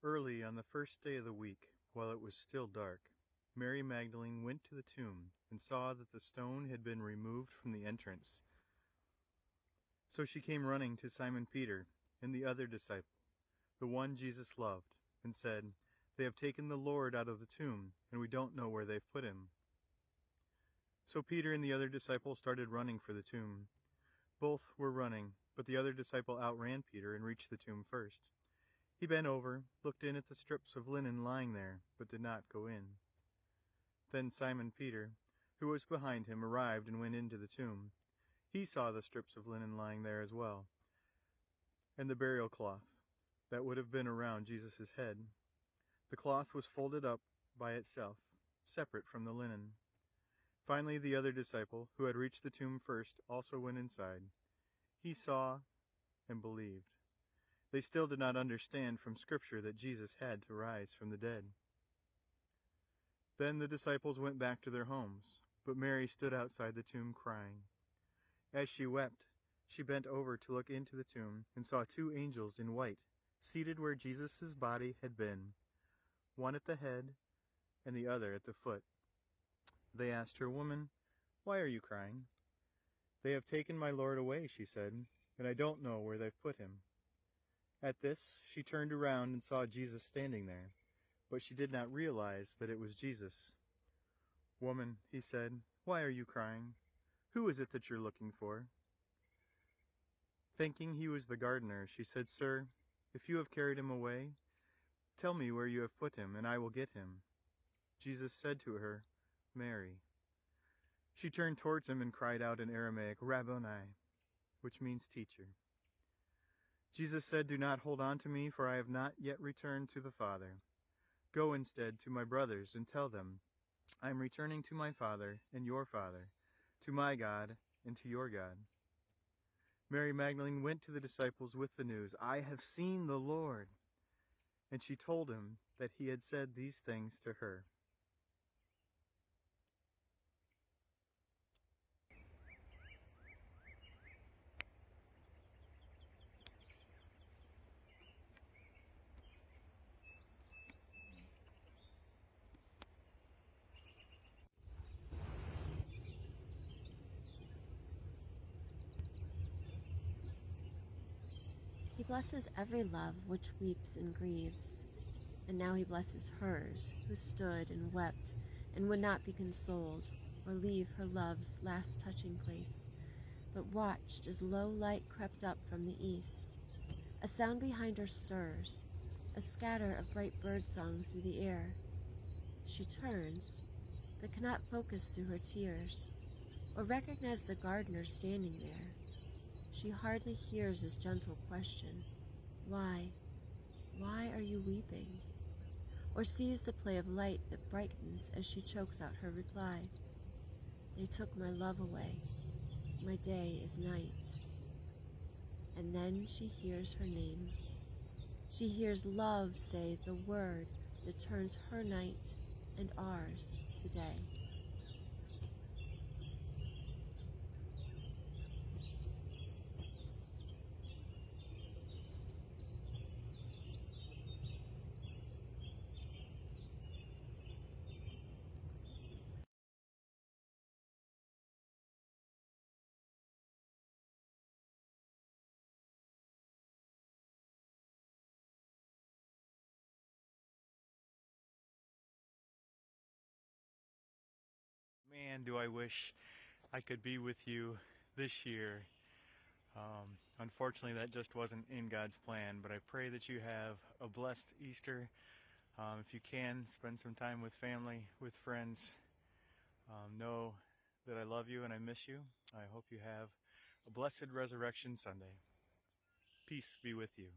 Early on the first day of the week, while it was still dark, Mary Magdalene went to the tomb and saw that the stone had been removed from the entrance. So she came running to Simon Peter and the other disciple, the one Jesus loved, and said, "They have taken the Lord out of the tomb, and we don't know where they've put him." So Peter and the other disciple started running for the tomb. Both were running, but the other disciple outran Peter and reached the tomb first. He bent over, looked in at the strips of linen lying there, but did not go in. Then Simon Peter, who was behind him, arrived and went into the tomb. He saw the strips of linen lying there as well, and the burial cloth that would have been around Jesus' head. The cloth was folded up by itself, separate from the linen. Finally, the other disciple, who had reached the tomb first, also went inside. He saw and believed. They still did not understand from Scripture that Jesus had to rise from the dead. Then the disciples went back to their homes, but Mary stood outside the tomb crying. As she wept, she bent over to look into the tomb and saw two angels in white, seated where Jesus' body had been, one at the head and the other at the foot. They asked her, "Woman, why are you crying?" "They have taken my Lord away," she said, "and I don't know where they've put him." At this, she turned around and saw Jesus standing there, but she did not realize that it was Jesus. "Woman," he said, "why are you crying? Who is it that you're looking for?" Thinking he was the gardener, she said, "Sir, if you have carried him away, tell me where you have put him, and I will get him." Jesus said to her, "Mary." She turned towards him and cried out in Aramaic, "Rabboni," which means teacher. Jesus said, "Do not hold on to me, for I have not yet returned to the Father. Go instead to my brothers and tell them, I am returning to my Father and your Father, to my God and to your God." Mary Magdalene went to the disciples with the news, "I have seen the Lord." And she told him that he had said these things to her. He blesses every love which weeps and grieves, and now he blesses hers, who stood and wept and would not be consoled or leave her love's last touching place, but watched as low light crept up from the east. A sound behind her stirs, a scatter of bright birdsong through the air. She turns, but cannot focus through her tears, or recognize the gardener standing there. She hardly hears his gentle question, "Why? Why are you weeping?" or sees the play of light that brightens as she chokes out her reply. "They took my love away. My day is night." And then she hears her name. She hears love say the word that turns her night and ours to day. Man, do I wish I could be with you this year. Unfortunately, that just wasn't in God's plan, but I pray that you have a blessed Easter. If you can, spend some time with family, with friends. Know that I love you and I miss you. I hope you have a blessed Resurrection Sunday. Peace be with you.